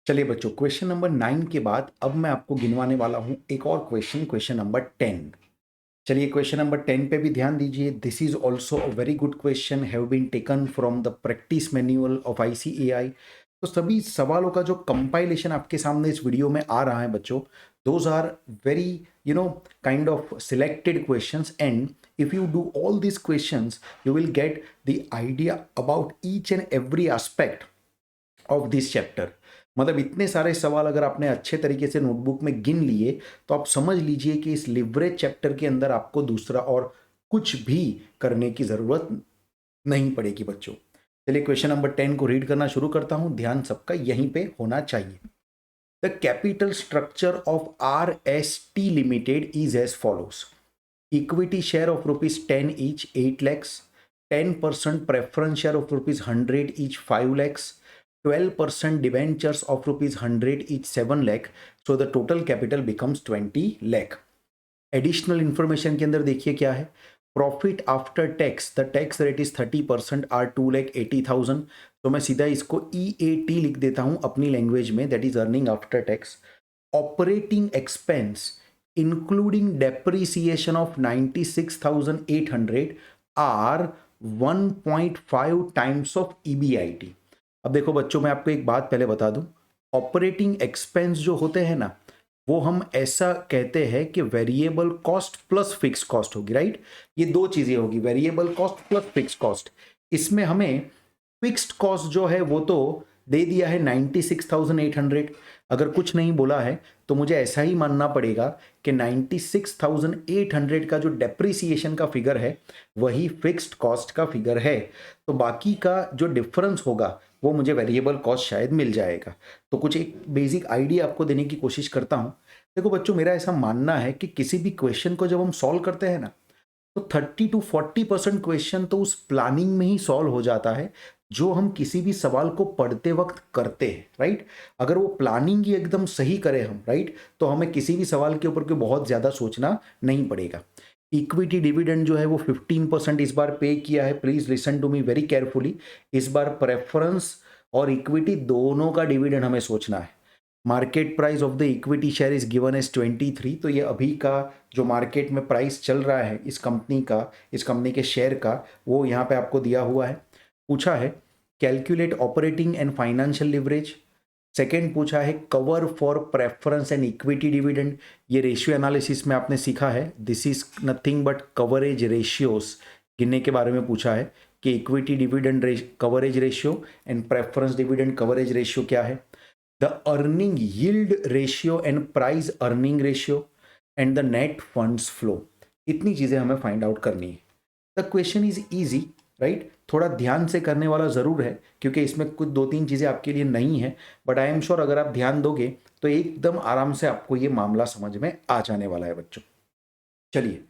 चलिए बच्चों, question number 9 के बाद अब मैं आपको गिनवाने वाला हूं एक और क्वेश्चन नंबर 10। चलिए क्वेश्चन नंबर 10 पे भी ध्यान दीजिए। This is also a very good question, have been taken from the practice manual of ICAI. तो सभी सवालों का जो कंपाइलेशन आपके सामने इस वीडियो में आ रहा है बच्चों, those are very kind of selected questions, and if you do all these questions you will get the idea about each and every aspect of this chapter. मतलब इतने सारे सवाल अगर आपने अच्छे तरीके से नोटबुक में गिन लिए तो आप समझ लीजिए कि इस लिवरेज चैप्टर के अंदर आपको दूसरा और कुछ भी करने की जरूरत नहीं पड़ेगी बच्चों। चलिए क्वेश्चन नंबर 10 को रीड करना शुरू करता हूं, ध्यान सबका यहीं पे होना चाहिए। The capital structure of R S T limited is as follows. Equity share of rupees 10 each 8 lakhs, 10% preference share of rupees 100 each 5 lakhs, 12% debentures of rupees 100 each 7 lakh, so the total capital becomes 20 lakh। Additional information के अंदर देखिए क्या है। Profit after tax, the tax rate is 30% are 2,80,000। तो मैं सीधा इसको EAT लिख देता हूं अपनी लैंग्वेज में, that is earning after tax. Operating expense including depreciation of 96,800 are 1.5 times of EBIT। अब देखो बच्चों, मैं आपको एक बात पहले बता दूं, ऑपरेटिंग एक्सपेंस जो होते हैं ना, वो हम ऐसा कहते हैं कि variable cost plus fix cost होगी, राइट। ये दो चीजें होगी, variable cost plus fix cost. इसमें हमें फिक्स्ड कॉस्ट जो है वो तो दे दिया है 96,800। अगर कुछ नहीं बोला है तो मुझे ऐसा ही मानना पड़ेगा कि 96,800 का जो डेप्रिसिएशन का फिगर है वही फिक्स्ड कॉस्ट का फिगर है। तो बाकी का जो डिफरेंस होगा वो मुझे वेरिएबल कॉस्ट शायद मिल जाएगा। तो कुछ एक बेसिक आइडिया आपको देने की कोशिश करता हूं। देखो बच्चों, मेरा ऐसा मानना है कि किसी भी क्वेश्चन को जब हम सॉल्व करते हैं ना, तो 30 to 40% क्वेश्चन तो उस प्लानिंग में ही सॉल्व हो जाता है जो हम किसी भी सवाल को पढ़ते वक्त करते हैं, राइट। अगर वो प्लानिंग ही एकदम सही करें हम, राइट, तो हमें किसी भी सवाल के ऊपर कोई बहुत ज़्यादा सोचना नहीं पड़ेगा। इक्विटी डिविडेंड जो है वो 15% इस बार पे किया है। Please listen to me very carefully. इस बार प्रेफरेंस और इक्विटी दोनों का डिविडेंड हमें सोचना है। Market price of the equity share is given as 23। तो ये अभी का जो मार्केट में प्राइस चल रहा है इस कंपनी के शेयर का, वो यहाँ पे आपको दिया हुआ है। पूछा है calculate operating and financial leverage. Second पूछा है cover for preference and equity dividend. ये रेशियो एनालिसिस में आपने सीखा है, this is nothing but coverage ratios गिनने के बारे में पूछा है कि equity dividend coverage ratio and preference dividend coverage ratio क्या है। The earning yield ratio and price earning ratio and the net funds flow. इतनी चीजें हमें फाइंड आउट करनी है। The question is easy, right. थोड़ा ध्यान से करने वाला जरूर है क्योंकि इसमें कुछ दो तीन चीजें आपके लिए नहीं है, बट आई एम श्योर अगर आप ध्यान दोगे तो एकदम आराम से आपको ये मामला समझ में आ जाने वाला है बच्चों। चलिए,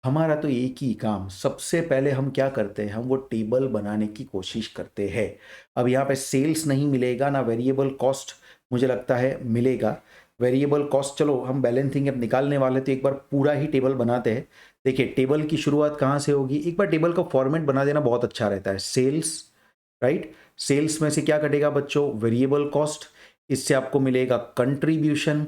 हमारा तो एक ही काम, सबसे पहले हम क्या करते हैं, हम वो टेबल बनाने की कोशिश करते हैं। अब यहाँ पे सेल्स नहीं मिलेगा ना वेरिएबल कॉस्ट, मुझे लगता है मिलेगा। वेरिएबल कॉस्ट चलो हम बैलेंसिंग अब निकालने वाले, तो एक बार पूरा ही टेबल बनाते हैं। देखिए टेबल की शुरुआत कहाँ से होगी, एक बार टेबल का फॉर्मेट बना देना बहुत अच्छा रहता है। सेल्स, राइट, सेल्स में से क्या कटेगा बच्चों, वेरिएबल कॉस्ट। इससे आपको मिलेगा कंट्रीब्यूशन,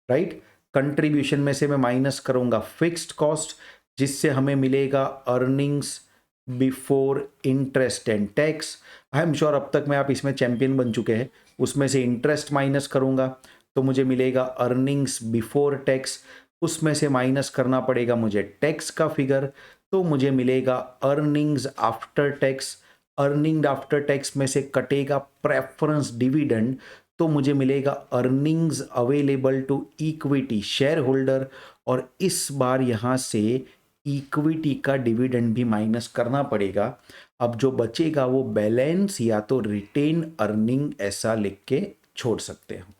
राइट। कंट्रीब्यूशन में से मैं माइनस करूंगा फिक्स्ड कॉस्ट, जिससे हमें मिलेगा earnings before interest and tax. I am sure अब तक मैं आप इसमें चैंपियन बन चुके हैं। उसमें से इंटरेस्ट माइनस करूंगा तो मुझे मिलेगा अर्निंग्स बिफोर टैक्स। उसमें से माइनस करना पड़ेगा मुझे टैक्स का फिगर, तो मुझे मिलेगा earnings after tax. Earning after tax में से कटेगा प्रेफरेंस डिविडेंड, तो मुझे मिलेगा earnings available to equity share holder. और इस बार यहाँ से इक्विटी का डिविडेंड भी माइनस करना पड़ेगा। अब जो बचेगा वो बैलेंस या तो रिटेन अर्निंग ऐसा लिख के छोड़ सकते हैं।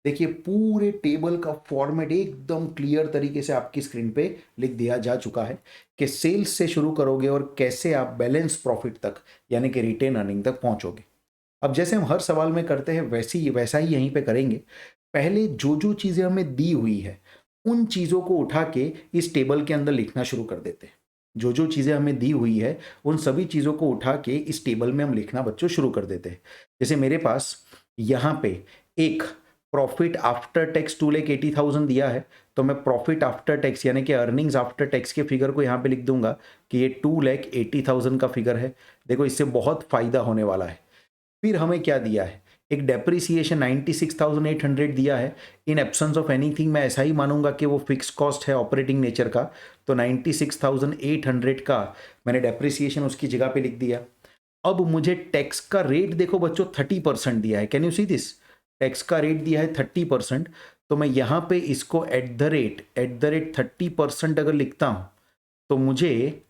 देखिए पूरे टेबल का फॉर्मेट एकदम क्लियर तरीके से आपकी स्क्रीन पे लिख दिया जा चुका है कि सेल्स से शुरू करोगे और कैसे आप बैलेंस प्रॉफिट तक यानी कि रिटेन अर्निंग तक पहुंचोगे। अब जैसे हम हर सवाल में करते हैं वैसा ही यहीं पे करेंगे। पहले जो जो चीजें हमें दी हुई है उन चीजों को उठा के इस टेबल के अंदर लिखना शुरू कर देते हैं। जो जो चीजें हमें दी हुई है उन सभी चीजों को उठा के इस टेबल में हम लिखना बच्चों शुरू कर देते हैं। जैसे मेरे पास यहाँ पे एक प्रॉफिट आफ्टर टैक्स 2,80,000 दिया है, तो मैं प्रॉफिट आफ्टर टैक्स यानी कि अर्निंग्स आफ्टर टैक्स के फिगर को यहाँ पे लिख दूंगा कि ये 2,80,000 का फिगर है। देखो इससे बहुत फायदा होने वाला है। फिर हमें क्या दिया है, एक डेप्रिसिएशन 96,800 दिया है। इन एब्सेंस ऑफ एनीथिंग मैं ऐसा ही मानूंगा कि वो फिक्स कॉस्ट है ऑपरेटिंग नेचर का, तो 96,800 का मैंने डेप्रिसिएशन उसकी जगह पे लिख दिया। अब मुझे टैक्स का रेट देखो बच्चों 30% दिया है, can you see this, tax का रेट दिया है 30%। तो मैं यहाँ पे इसको एट द रेट 30% अगर लिखता हूँ तो मुझे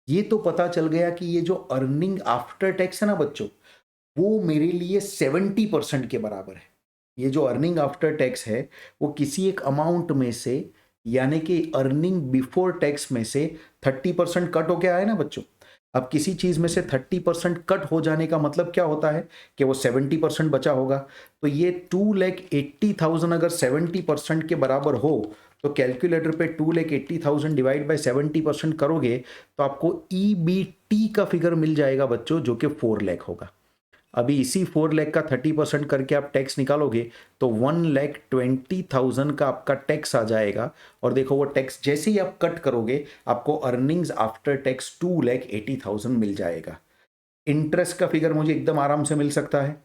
ये तो पता चल गया कि ये जो अर्निंग आफ्टर टैक्स है ना बच्चों, वो मेरे लिए 70% के बराबर है। ये जो अर्निंग आफ्टर टैक्स है वो किसी एक अमाउंट में से यानी कि अर्निंग बिफोर टैक्स में से 30% कट होके आया ना बच्चों। अब किसी चीज में से 30% कट हो जाने का मतलब क्या होता है कि वो 70% बचा होगा। तो ये 2,80,000 अगर 70% के बराबर हो तो कैलकुलेटर पे 2,80,000 डिवाइड बाय 70% करोगे तो आपको ईबीटी का फिगर मिल जाएगा बच्चों, जो कि 4 लाख होगा। अभी इसी 4 लाख का 30% करके आप टैक्स निकालोगे तो 1,20,000 का आपका टैक्स आ जाएगा। और देखो वो टैक्स जैसे ही आप कट करोगे आपको अर्निंग्स आफ्टर टैक्स 2,80,000 मिल जाएगा। इंटरेस्ट का फिगर मुझे एकदम आराम से मिल सकता है।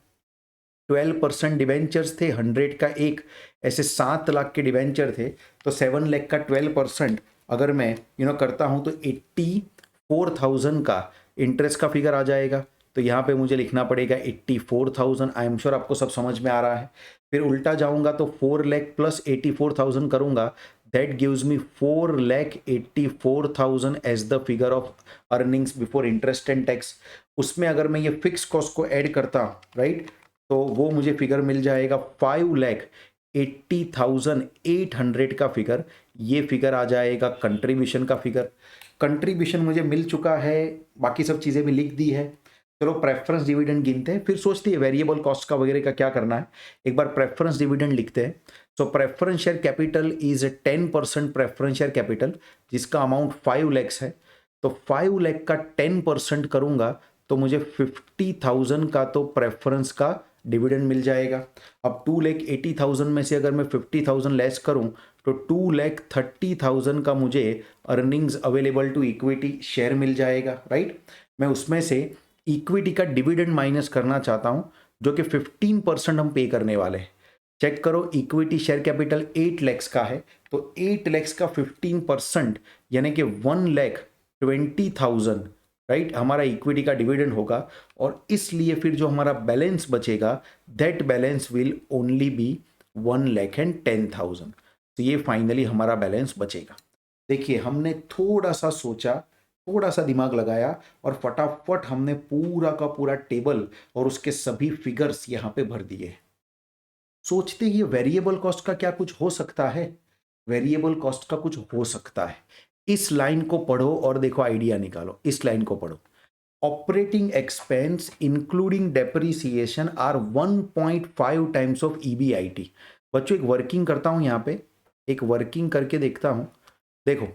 12% डिवेंचर्स थे, 100 का एक, ऐसे 7 लाख के डिवेंचर थे, तो 7 लाख का 12% अगर मैं करता हूं तो 84,000 का इंटरेस्ट का फिगर आ जाएगा। तो यहाँ पे मुझे लिखना पड़ेगा 84,000। आई एम श्योर आपको सब समझ में आ रहा है। फिर उल्टा जाऊंगा तो 4 लाख प्लस 84,000 करूंगा, that gives me 4,84,000 as the figure of earnings before interest and tax. उसमें अगर मैं ये फिक्स कॉस्ट को ऐड करता हूँ राइट, तो वो मुझे फिगर मिल जाएगा 5,80,800 का फिगर। ये फिगर आ जाएगा कंट्रीब्यूशन का फिगर। कंट्रीब्यूशन मुझे मिल चुका है, बाकी सब चीज़ें भी लिख दी है। चलो प्रेफरेंस डिविडेंड गिनते हैं, फिर सोचते हैं वेरिएबल कॉस्ट का वगैरह का क्या करना है। एक बार प्रेफरेंस डिविडेंड लिखते हैं। So preference share capital is 10% preference share capital, जिसका अमाउंट 5 लैक्स है। तो 5 लाख का 10% करूंगा तो मुझे 50,000 का तो प्रेफरेंस का डिविडेंड मिल जाएगा। अब 2,80,000 में से अगर मैं 50,000 लेस करूं तो 2,30,000 का मुझे earnings available to equity share मिल जाएगा राइट। मैं उसमें से इक्विटी का डिविडेंड माइनस करना चाहता हूं, जो कि 15% हम पे करने वाले हैं। चेक करो, इक्विटी शेयर कैपिटल 8 लैक्स का है, तो 8 लैक्स का 15% यानी कि 1,20,000 राइट हमारा इक्विटी का डिविडेंड होगा। और इसलिए फिर जो हमारा बैलेंस बचेगा that balance will only be 1,10,000। तो ये फाइनली हमारा बैलेंस बचेगा। देखिए हमने थोड़ा सा सोचा, थोड़ा सा दिमाग लगाया और फटाफट हमने पूरा का पूरा टेबल और उसके सभी फिगर्स यहाँ पे भर दिए। सोचते ही वेरिएबल कॉस्ट का क्या कुछ हो सकता है, वेरिएबल कॉस्ट का कुछ हो सकता है। इस लाइन को पढ़ो और देखो आइडिया निकालो। इस लाइन को पढ़ो, operating expense including depreciation are 1.5 times of EBIT. बच्चों एक वर्किंग करता हूं, यहाँ पे एक वर्किंग करके देखता हूं। देखो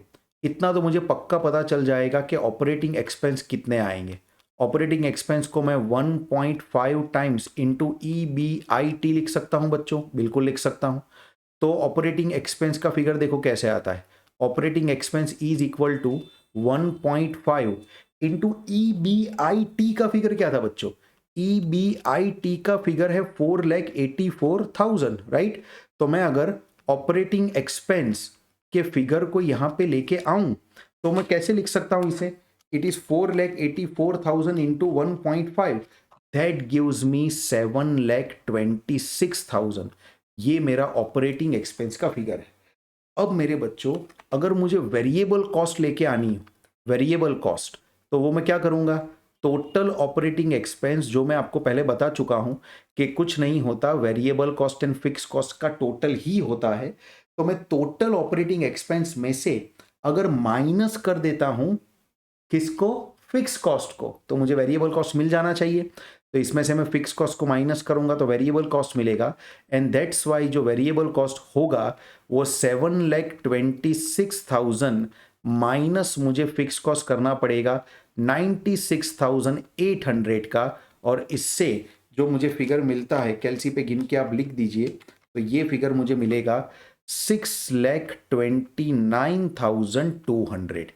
इतना तो मुझे पक्का पता चल जाएगा कि ऑपरेटिंग एक्सपेंस कितने आएंगे। ऑपरेटिंग एक्सपेंस को मैं 1.5 टाइम्स इंटू ईबीआईटी लिख सकता हूं बच्चों, बिल्कुल लिख सकता हूं। तो ऑपरेटिंग एक्सपेंस का फिगर देखो कैसे आता है। Operating expense is equal to 1.5 into EBIT का फिगर क्या था बच्चों, ईबीआईटी का फिगर है 4,84,000 राइट। तो मैं अगर ऑपरेटिंग एक्सपेंस के फिगर को यहां पे लेके आऊं तो मैं कैसे लिख सकता हूं इसे, it is 4,84,000 into 1.5, that gives मी 7,26,000। ये मेरा ऑपरेटिंग एक्सपेंस का फिगर है। अब मेरे बच्चों अगर मुझे वेरिएबल कॉस्ट लेके आनी है, वेरिएबल कॉस्ट, तो वो मैं क्या करूंगा, टोटल ऑपरेटिंग एक्सपेंस, जो मैं आपको पहले बता चुका हूं कि कुछ नहीं होता, variable cost and fix cost का टोटल ही होता है। तो मैं टोटल ऑपरेटिंग एक्सपेंस में से अगर माइनस कर देता हूं किसको, फिक्स कॉस्ट को, तो मुझे वेरिएबल कॉस्ट मिल जाना चाहिए। तो इसमें से मैं फिक्स कॉस्ट को माइनस करूंगा तो वेरिएबल कॉस्ट मिलेगा। एंड दैट्स वाई जो वेरिएबल कॉस्ट होगा वो 7,26,000 माइनस मुझे फिक्स कॉस्ट करना पड़ेगा 96,800 का। और इससे जो मुझे फिगर मिलता है कैलसी पे गिन के आप लिख दीजिए, तो ये फिगर मुझे मिलेगा 6,29,200,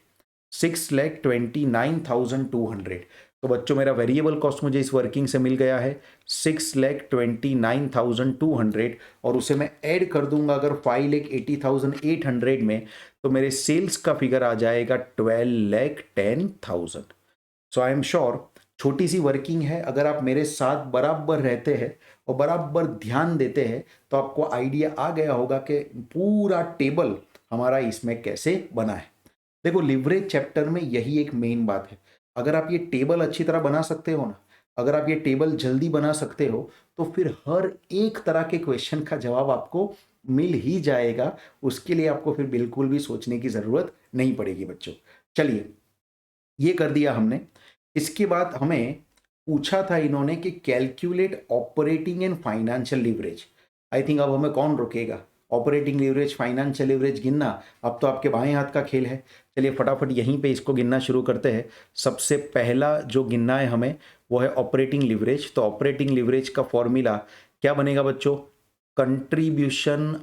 6,29,200। तो बच्चों मेरा वेरिएबल कॉस्ट मुझे इस वर्किंग से मिल गया है 6,29,200, और उसे मैं ऐड कर दूंगा अगर 5,80,800 में, तो मेरे सेल्स का फिगर आ जाएगा 12,10,000। सो आई एम श्योर छोटी सी वर्किंग है, अगर आप मेरे साथ बराबर रहते हैं और बराबर ध्यान देते हैं तो आपको आइडिया आ गया होगा कि पूरा टेबल हमारा इसमें कैसे बना है। देखो लिवरेज चैप्टर में यही एक मेन बात है, अगर आप ये टेबल अच्छी तरह बना सकते हो ना, अगर आप ये टेबल जल्दी बना सकते हो, तो फिर हर एक तरह के क्वेश्चन का जवाब आपको मिल ही जाएगा, उसके लिए आपको फिर बिल्कुल भी सोचने की जरूरत नहीं पड़ेगी बच्चों। चलिए ये कर दिया हमने। इसके बाद हमें पूछा था इन्होंने कि calculate operating and financial leverage. I think अब हमें कौन रोकेगा, ऑपरेटिंग लीवरेज फाइनेंशियल लीवरेज गिनना अब तो आपके बाएं हाथ का खेल है। चलिए फटाफट यहीं पे इसको गिनना शुरू करते हैं। सबसे पहला जो गिनना है हमें वो है ऑपरेटिंग लीवरेज। तो ऑपरेटिंग लीवरेज का फॉर्मूला क्या बनेगा बच्चों, कंट्रीब्यूशन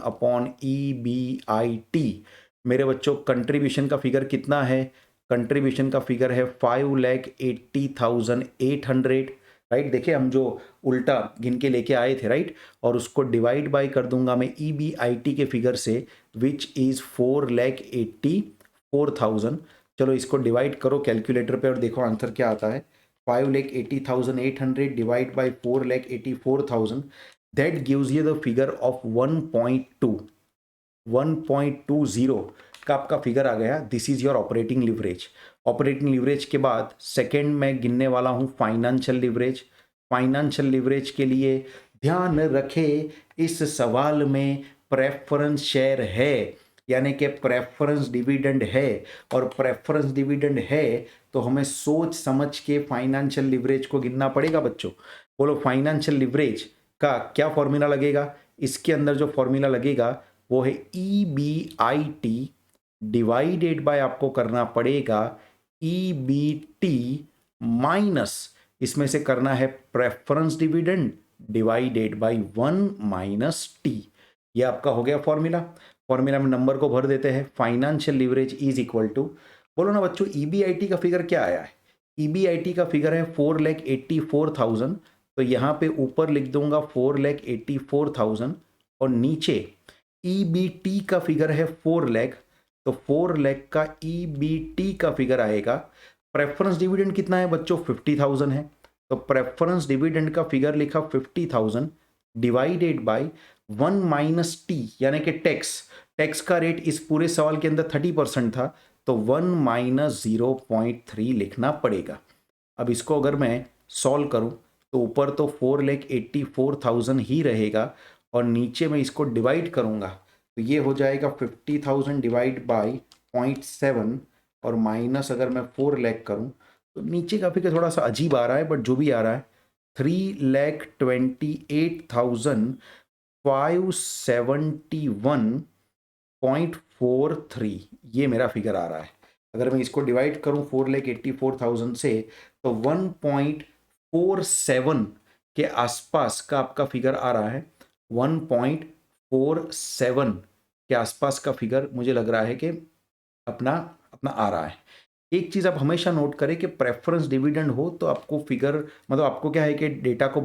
अपॉन EBIT। मेरे बच्चों कंट्रीब्यूशन का फिगर कितना है, कंट्रीब्यूशन का फिगर है 5,80,800, राइट। देखिए हम जो उल्टा गिन के लेके आए थे, राइट, और उसको डिवाइड बाय कर दूंगा मैं EBIT के फिगर से, विच इज 4,84,000। चलो इसको डिवाइड करो कैलकुलेटर पे और देखो आंसर क्या आता है। 5,80,800 divide by 4,84,000, that gives you the figure of 1.20 का आपका फिगर आ गया। This is your operating leverage. Operating leverage के बाद सेकेंड में गिनने वाला हूं फाइनेंशियल लिवरेज। फाइनेंशियल लिवरेज के लिए ध्यान रखे इस सवाल में प्रेफरेंस शेयर है, यानी कि प्रेफरेंस डिविडेंड है, और प्रेफरेंस डिविडेंड है तो हमें सोच समझ के फाइनेंशियल लिवरेज को गिनना पड़ेगा बच्चों। बोलो फाइनेंशियल लिवरेज का क्या फॉर्मूला लगेगा, इसके अंदर जो फॉर्मूला लगेगा वो है EBIT डिवाइडेड बाय आपको करना पड़ेगा EBT माइनस इसमें से करना है preference dividend divided by 1 - T। ये आपका हो गया फॉर्मूला। फॉर्मूला में नंबर को भर देते हैं। Financial leverage is equal to, बोलो ना बच्चों EBIT का फिगर क्या आया है, EBIT का फिगर है 4,84,000। तो यहाँ पे ऊपर लिख दूंगा 4,84,000 और नीचे EBT का फिगर है 4 लाख, तो 4 लाख का EBT का फिगर आएगा। प्रेफरेंस डिविडेंड कितना है बच्चों, 50,000 है, तो प्रेफरेंस डिविडेंड का फिगर लिखा 50,000 डिवाइडेड बाय 1 - T, यानी कि टैक्स। टैक्स का रेट इस पूरे सवाल के अंदर 30% था, तो 1 - 0.3 लिखना पड़ेगा। अब इसको अगर मैं सॉल्व करूं तो ऊपर तो 4,84,000 ही रहेगा, और नीचे मैं इसको डिवाइड करूंगा तो ये हो जाएगा 50,000 डिवाइड बाई 0.7, और माइनस अगर मैं 4 लाख करूं तो नीचे का फिगर थोड़ा सा अजीब आ रहा है, बट जो भी आ रहा है 3,28,571.43 ये मेरा फिगर आ रहा है। अगर मैं इसको डिवाइड करूं 4,84,000 से तो 1.47 के आसपास का आपका फिगर आ रहा है। 1.47 के आसपास का फिगर मुझे लग रहा है कि अपना अपना आ रहा है। एक चीज़ आप हमेशा नोट करें कि प्रेफरेंस डिविडेंड हो तो आपको फिगर, मतलब आपको क्या है कि डेटा को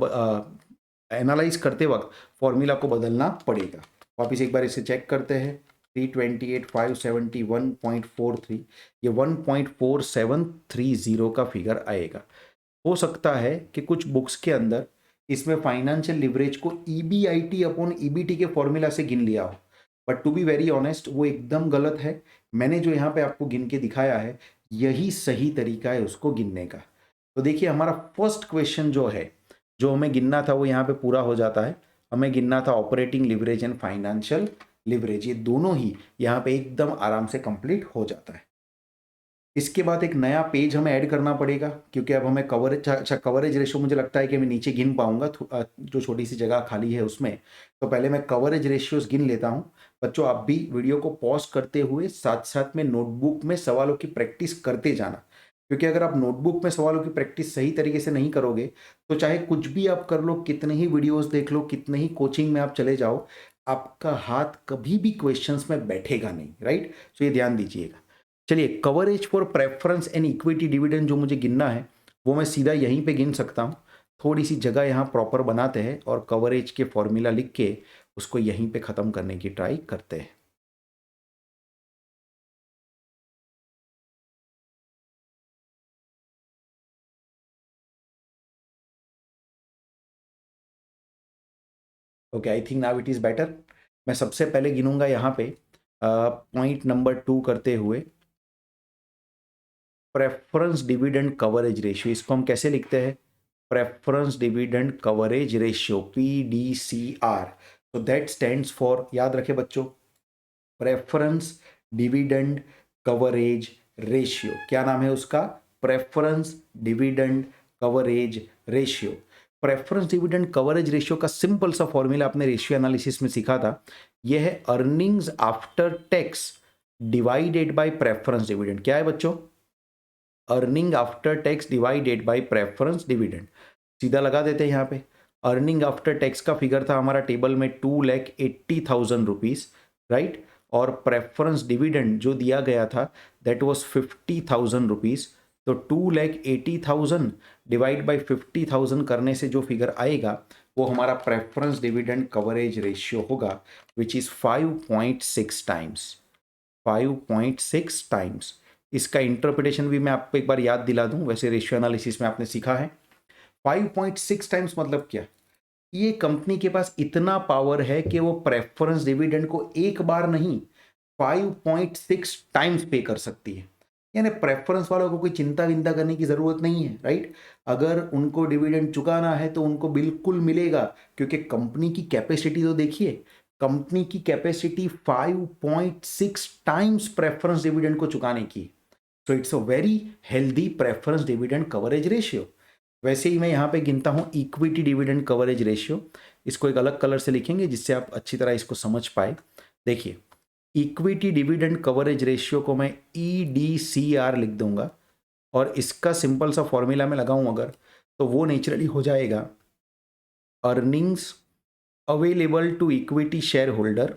एनालाइज करते वक्त फॉर्मूला को बदलना पड़ेगा। वापिस एक बार इसे चेक करते हैं। 328,571.43, ये 1.4730 का फिगर आएगा। हो सकता है कि कुछ बुक्स के अंदर इसमें फाइनेंशियल लिवरेज को EBIT अपॉन EBT के फॉर्मूला से गिन लिया हो, but to be very honest वो एकदम गलत है। मैंने जो यहाँ पे आपको गिन के दिखाया है यही सही तरीका है उसको गिनने का। तो देखिए हमारा फर्स्ट क्वेश्चन जो है, जो हमें गिनना था वो यहाँ पे पूरा हो जाता है। हमें गिनना था operating leverage and financial leverage, ये दोनों ही यहाँ पे एकदम आराम से कंप्लीट हो जाता है। इसके बाद एक नया पेज हमें ऐड करना पड़ेगा, क्योंकि अब हमें कवरेज, अच्छा कवरेज रेशो मुझे लगता है कि मैं नीचे गिन पाऊंगा जो छोटी सी जगह खाली है उसमें। तो पहले मैं कवरेज रेशियोज गिन लेता हूं। बच्चों आप भी वीडियो को पॉज करते हुए साथ साथ में नोटबुक में सवालों की प्रैक्टिस करते जाना। क्योंकि अगर आप नोटबुक में सवालों की प्रैक्टिस सही तरीके से नहीं करोगे तो चाहे कुछ भी आप कर लो, कितने ही वीडियोस देख लो, कितने ही कोचिंग में आप चले जाओ, आपका हाथ कभी भी क्वेश्चंस में बैठेगा नहीं, राइट। तो ये ध्यान दीजिएगा। चलिए, coverage for preference and equity dividend जो मुझे गिनना है वो मैं सीधा यहीं पे गिन सकता हूँ। थोड़ी सी जगह यहाँ प्रॉपर बनाते हैं और कवरेज के फॉर्मूला लिख के उसको यहीं पे ख़त्म करने की ट्राई करते हैं। Okay, I think now it is better. मैं सबसे पहले गिनूंगा यहाँ पे पॉइंट नंबर 2 करते हुए प्रेफरेंस डिविडेंड कवरेज रेशियो। इसको हम कैसे लिखते हैं? Preference dividend coverage ratio, PDCR। तो दैट स्टैंड्स फॉर, याद रखे बच्चों, प्रेफरेंस डिविडेंड कवरेज रेशियो। क्या नाम है उसका? Preference dividend coverage ratio. Preference dividend coverage ratio का सिंपल सा फॉर्मूला आपने रेशियो एनालिसिस में सीखा था। यह है earnings after tax divided by preference dividend. क्या है बच्चों? Earning after tax divided by preference dividend. सीधा लगा देते हैं यहाँ पे। अर्निंग आफ्टर टैक्स का फिगर था हमारा टेबल में 2,80,000 रुपीज, राइट। और प्रेफरेंस डिविडेंड जो दिया गया था दैट वाज 50,000 रुपीज। तो 2,80,000 डिवाइड बाय 50,000 करने से जो फिगर आएगा वो हमारा प्रेफरेंस डिविडेंड कवरेज रेशियो होगा, विच इज 5.6 टाइम्स। 5.6 टाइम्स। इसका इंटरप्रिटेशन भी मैं आपको एक बार याद दिला दूं, वैसे रेशियो एनालिसिस में आपने सीखा है। 5.6 टाइम्स मतलब क्या? ये कंपनी के पास इतना पावर है कि वो प्रेफरेंस डिविडेंड को एक बार नहीं 5.6 टाइम्स पे कर सकती है। यानी प्रेफरेंस वालों को कोई चिंता विंता करने की जरूरत नहीं है, राइट। अगर उनको डिविडेंड चुकाना है तो उनको बिल्कुल मिलेगा, क्योंकि कंपनी की कैपेसिटी तो देखिए, कंपनी की कैपेसिटी 5.6 टाइम्स प्रेफरेंस डिविडेंड को चुकाने की। So it's a very healthy preference dividend coverage ratio. वैसे ही मैं यहाँ पे गिनता हूँ इक्विटी डिविडेंड कवरेज रेशियो। इसको एक अलग कलर से लिखेंगे जिससे आप अच्छी तरह इसको समझ पाए। देखिए, इक्विटी डिविडेंड कवरेज रेशियो को मैं EDCR लिख दूंगा और इसका सिंपल सा फॉर्मूला में लगाऊं अगर, तो वो नेचुरली हो जाएगा earnings available to equity share holder,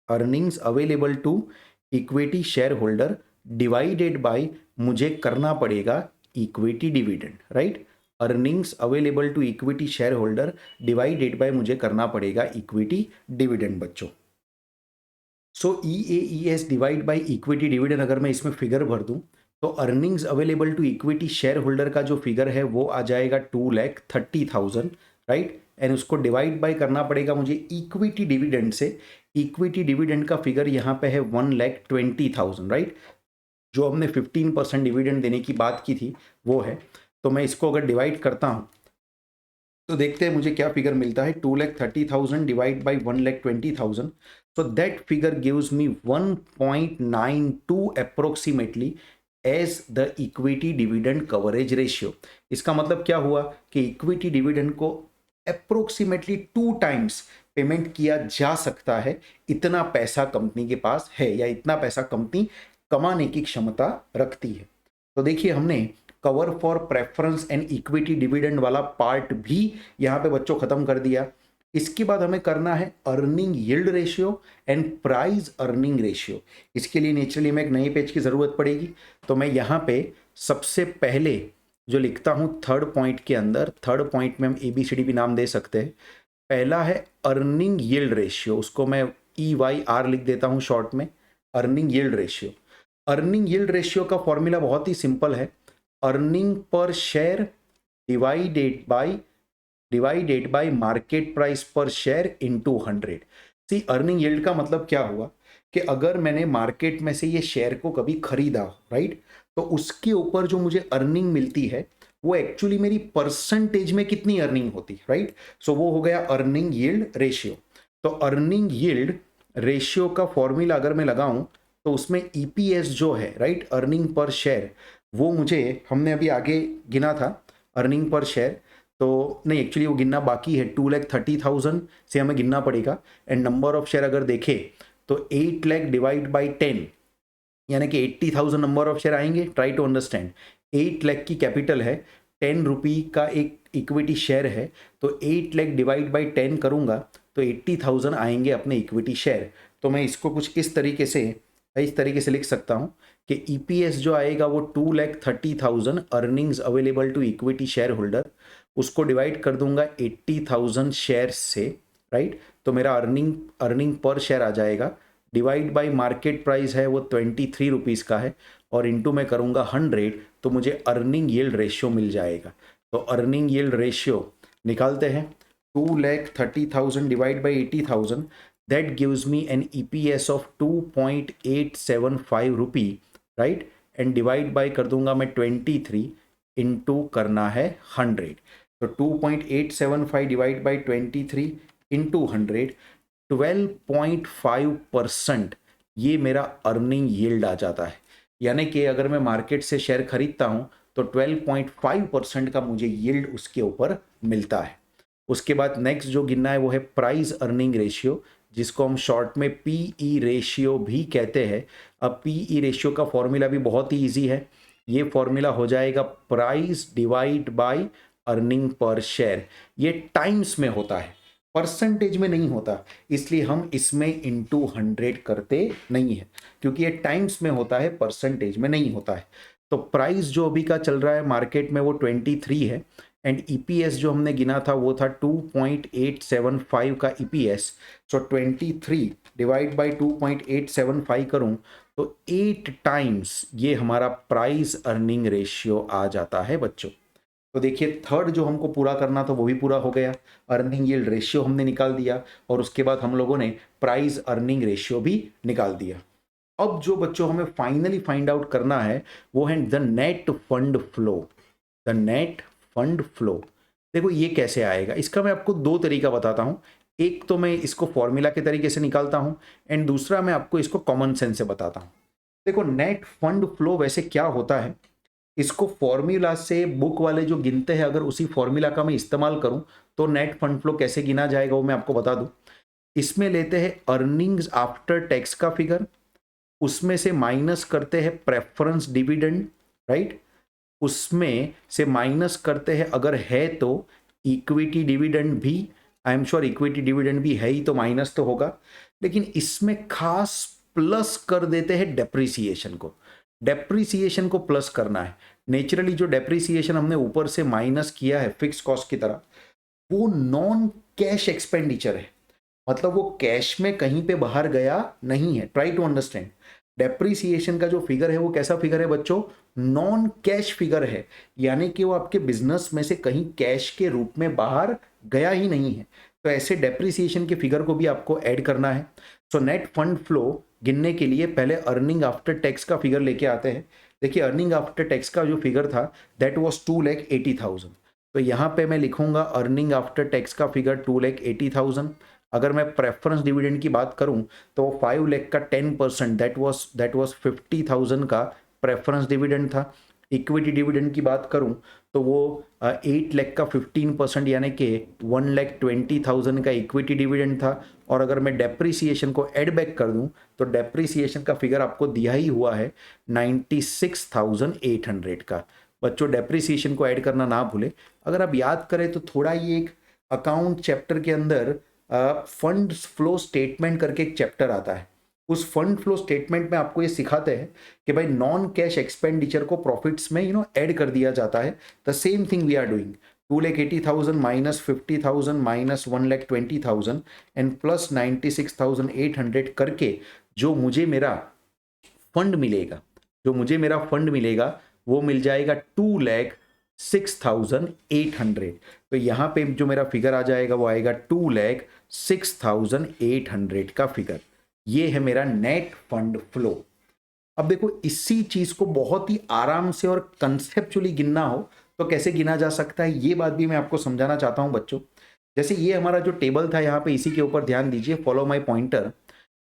earnings available to equity share holder divided by मुझे करना पड़ेगा equity dividend, right. Earnings available to equity share holder divided by मुझे करना पड़ेगा इक्विटी डिविडेंड बच्चों। So EAES divide by equity dividend अगर मैं इसमें फिगर भर दूं तो earnings available to equity share holder का जो फिगर है वो आ जाएगा 2,30,000, राइट। एंड उसको डिवाइड बाय करना पड़ेगा मुझे इक्विटी डिविडेंड से। इक्विटी डिविडेंड का फिगर यहाँ पे है 1,20,000, राइट। जो हमने 15% डिविडेंड देने की बात की थी वो है। तो मैं इसको अगर डिवाइड करता हूँ तो देखते हैं मुझे क्या फिगर मिलता है। 2,30,000 divide by 1,20,000, so that figure gives me 1.92 approximately as the equity dividend coverage ratio। इसका मतलब क्या हुआ कि इक्विटी डिविडेंड को अप्रोक्सीमेटली 2 टाइम्स पेमेंट किया जा सकता है। इतना पैसा कंपनी के पास है या इतना पैसा कंपनी कमाने की क्षमता रखती है। तो देखिए, हमने cover for preference and equity dividend वाला पार्ट भी यहाँ पे बच्चों खत्म कर दिया। इसके बाद हमें करना है earning yield ratio and price earning ratio. इसके लिए नेचुरली हमें एक नए पेज की जरूरत पड़ेगी। तो मैं यहाँ पे सबसे पहले जो लिखता हूँ थर्ड पॉइंट के अंदर, थर्ड पॉइंट में हम ABCD भी नाम दे सकते हैं। पहला है अर्निंग यील्ड रेशियो, उसको मैं EYR लिख देता हूँ शॉर्ट में, earning yield ratio. Earning yield ratio का फॉर्मूला बहुत ही सिंपल है, earning per share divided by market price पर शेयर इनटू 100। सी, अर्निंग यील्ड का मतलब क्या हुआ कि अगर मैंने मार्केट में से ये शेयर को कभी खरीदा, राइट, तो उसके ऊपर जो मुझे अर्निंग मिलती है वो एक्चुअली मेरी परसेंटेज में कितनी अर्निंग होती, राइट। सो वो हो गया अर्निंग यील्ड रेशियो। तो अर्निंग यील्ड रेशियो का फॉर्मूला अगर मैं लगाऊं तो उसमें EPS जो है, राइट, अर्निंग पर शेयर, वो मुझे, हमने अभी आगे गिना था अर्निंग पर शेयर, तो नहीं, एक्चुअली वो गिनना बाकी है। 2,30,000 से हमें गिनना पड़ेगा। एंड नंबर ऑफ शेयर अगर देखें तो 8 लाख डिवाइड बाई 10, यानी कि 80,000 नंबर ऑफ शेयर आएंगे। ट्राई टू अंडरस्टैंड, 8 लाख की कैपिटल है, 10 रुपी का एक इक्विटी शेयर है, तो 8 लाख डिवाइड बाई 10 करूँगा तो 80,000 आएंगे अपने इक्विटी शेयर। तो मैं इसको कुछ इस तरीके से लिख सकता हूँ कि ईपीएस जो आएगा वो 2,30,000 earnings available to equity share holder, उसको डिवाइड कर दूंगा 80,000 शेयर से, राइट। तो मेरा अर्निंग पर शेयर आ जाएगा, डिवाइड बाय मार्केट प्राइस है वो 23 रुपीज़ का है, और इंटू में करूँगा 100, तो मुझे अर्निंग यील्ड रेशियो मिल जाएगा। तो अर्निंग यील्ड रेशियो निकालते हैं, 2,30,000 divide by 80,000, that gives me an EPS of 2.875 rupee, right, and divide by कर दूंगा मैं 23, इंटू करना है 100। तो 2.875 डिवाइड बाई 23 इंटू 100, 12.5% ये मेरा अर्निंग यील्ड आ जाता है। यानी कि अगर मैं मार्केट से शेयर खरीदता हूँ तो 12.5% का मुझे यील्ड उसके ऊपर मिलता है। उसके बाद नेक्स्ट जो गिनना है वो है प्राइस अर्निंग रेशियो, जिसको हम शॉर्ट में पीई रेशियो भी कहते हैं। अब पीई रेशियो का फॉर्मूला भी बहुत ही ईजी है, ये फॉर्मूला हो जाएगा price divide by earning per share. ये टाइम्स में होता है, परसेंटेज में नहीं होता, इसलिए हम इसमें इंटू 100 करते नहीं है, क्योंकि ये टाइम्स में होता है, परसेंटेज में नहीं होता है। तो प्राइस जो अभी का चल रहा है मार्केट में वो 23 है, एंड ईपीएस जो हमने गिना था वो था 2.875 का ईपीएस। सो 23 डिवाइड बाई 2.875 करूं तो 8 टाइम्स ये हमारा प्राइस अर्निंग रेशियो आ जाता है बच्चों। तो देखिए थर्ड जो हमको पूरा करना था वो भी पूरा हो गया, अर्निंग यील्ड रेशियो हमने निकाल दिया, और उसके बाद हम लोगों ने प्राइस अर्निंग रेशियो भी निकाल दिया। अब जो बच्चों हमें फाइनली फाइंड आउट करना है वो है the net fund flow. The net fund flow, देखो ये कैसे आएगा, इसका मैं आपको दो तरीका बताता हूं। एक तो मैं इसको फॉर्मूला के तरीके से निकालता हूं, एंड दूसरा मैं आपको इसको कॉमन सेंस से बताता हूं। देखो नेट फंड फ्लो वैसे क्या होता है, इसको फॉर्मूला से बुक वाले जो गिनते हैं अगर उसी फॉर्मूला का मैं इस्तेमाल करूं तो नेट फंड फ्लो कैसे गिना जाएगा वो मैं आपको बता दूं। इसमें लेते हैं अर्निंग्स आफ्टर टैक्स का फिगर, उसमें से माइनस करते हैं प्रेफरेंस डिविडेंड, राइट, उसमें से माइनस करते हैं अगर है तो इक्विटी डिविडेंड भी, I am sure equity dividend भी है ही तो माइनस तो होगा, लेकिन इसमें खास प्लस कर देते हैं डेप्रिसिएशन को। डेप्रिसिएशन को प्लस करना है। नेचुरली जो डेप्रिसिएशन हमने ऊपर से माइनस किया है फिक्स कॉस्ट की तरह, वो नॉन कैश एक्सपेंडिचर है, मतलब वो कैश में कहीं पे बाहर गया नहीं है। ट्राई टू अंडरस्टैंड, डेप्रिसिएशन का जो फिगर है वो कैसा फिगर है बच्चों, नॉन कैश फिगर है, यानी कि वो आपके बिजनेस में से कहीं कैश के रूप में बाहर गया ही नहीं है। तो ऐसे डेप्रिसिएशन के फिगर को भी आपको ऐड करना है। सो नेट फंड फ्लो गिनने के लिए पहले अर्निंग आफ्टर टैक्स का फिगर लेके आते हैं। देखिए अर्निंग आफ्टर टैक्स का जो फिगर था दैट वाज 2,80,000, तो यहाँ पे मैं लिखूंगा अर्निंग आफ्टर टैक्स का फिगर 2,80,000। अगर मैं प्रेफरेंस डिविडेंड की बात करूं तो वो 5 लाख का 10%, दैट वाज 50,000 का प्रेफरेंस डिविडेंड था। इक्विटी डिविडेंड की बात करूं तो वो 8 लाख का 15% यानी कि 1,20,000 का इक्विटी डिविडेंड था। और अगर मैं डेप्रिसिएशन को ऐड बैक कर दूं तो डेप्रिसिएशन का फिगर आपको दिया ही हुआ है 96,800 का। बच्चों डेप्रिसिएशन को ऐड करना ना भूले। अगर आप याद करें तो थोड़ा ये एक अकाउंट चैप्टर के अंदर फंड फ्लो स्टेटमेंट करके एक चैप्टर आता है, उस फंड फ्लो स्टेटमेंट में आपको ये सिखाते हैं कि भाई नॉन कैश एक्सपेंडिचर को प्रॉफिट्स में ऐड कर दिया जाता है। The same thing we are doing, 2,80,000 minus 50,000 minus 1,20,000 and plus 96,800 करके जो मुझे मेरा फंड मिलेगा वो मिल जाएगा 2,06,800। तो यहाँ पे जो मेरा फिगर आ जाएगा वो आएगा 2,06,800 का फिगर। ये है मेरा नेट फंड फ्लो। अब देखो इसी चीज को बहुत ही आराम से और कंसेप्चुअली गिनना हो तो कैसे गिना जा सकता है ये बात भी मैं आपको समझाना चाहता हूं बच्चों। जैसे ये हमारा जो टेबल था यहाँ पे, इसी के ऊपर ध्यान दीजिए, फॉलो माय पॉइंटर।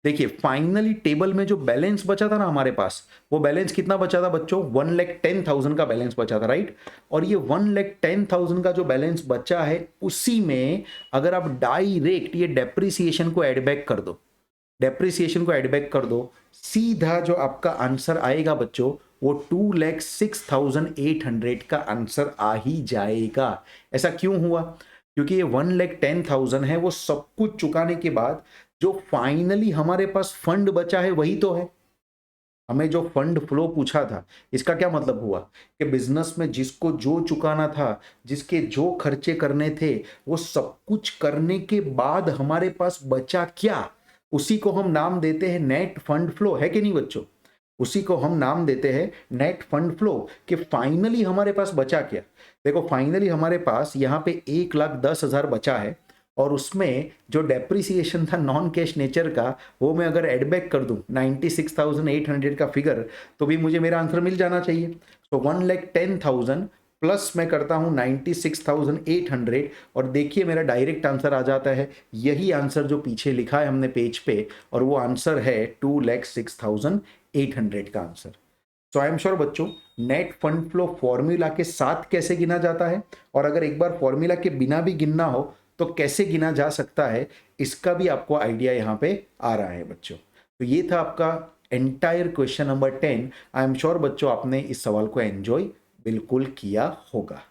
देखिए फाइनली टेबल में जो बैलेंस बचा था ना हमारे पास, वो बैलेंस कितना बचा था बच्चों, 1,10,000 का बैलेंस बचा था, राइट। और ये 1,10,000 का जो बैलेंस बचा है उसी में अगर आप डायरेक्ट ये डेप्रिसिएशन को ऐड बैक कर दो, सीधा जो आपका आंसर आएगा बच्चों वो 2,06,800 का आंसर आ ही जाएगा। ऐसा क्यों हुआ? क्योंकि ये 1,10,000 है, वो सब कुछ चुकाने के बाद जो फाइनली हमारे पास फंड बचा है वही तो है। हमें जो फंड फ्लो पूछा था, इसका क्या मतलब हुआ कि बिजनेस में जिसको जो चुकाना था, जिसके जो खर्चे करने थे, वो सब कुछ करने के बाद हमारे पास बचा क्या, उसी को हम नाम देते हैं नेट फंड फ्लो, है कि नहीं बच्चों? उसी को हम नाम देते हैं नेट फंड फ्लो, कि फाइनली हमारे पास बचा क्या। देखो फाइनली हमारे पास यहाँ पे 1,10,000 बचा है, और उसमें जो डेप्रिसिएशन था नॉन कैश नेचर का, वो मैं अगर एडबैक कर दूं 96,800 का फिगर, तो भी मुझे मेरा आंसर मिल जाना चाहिए। तो 1,10,000 प्लस मैं करता हूं 96,800, और देखिए मेरा डायरेक्ट आंसर आ जाता है यही आंसर जो पीछे लिखा है हमने पेज पे, और वो आंसर है 2,06,800 का answer. So I am sure बच्चों, नेट फंड फ्लो फॉर्मूला के साथ कैसे गिना जाता है, और अगर एक बार फॉर्मूला के बिना भी गिनना हो तो कैसे गिना जा सकता है, इसका भी आपको आइडिया यहाँ पे आ रहा है बच्चों। तो ये था आपका entire question number 10। I am sure बच्चों आपने इस सवाल को एंजॉय बिल्कुल किया होगा।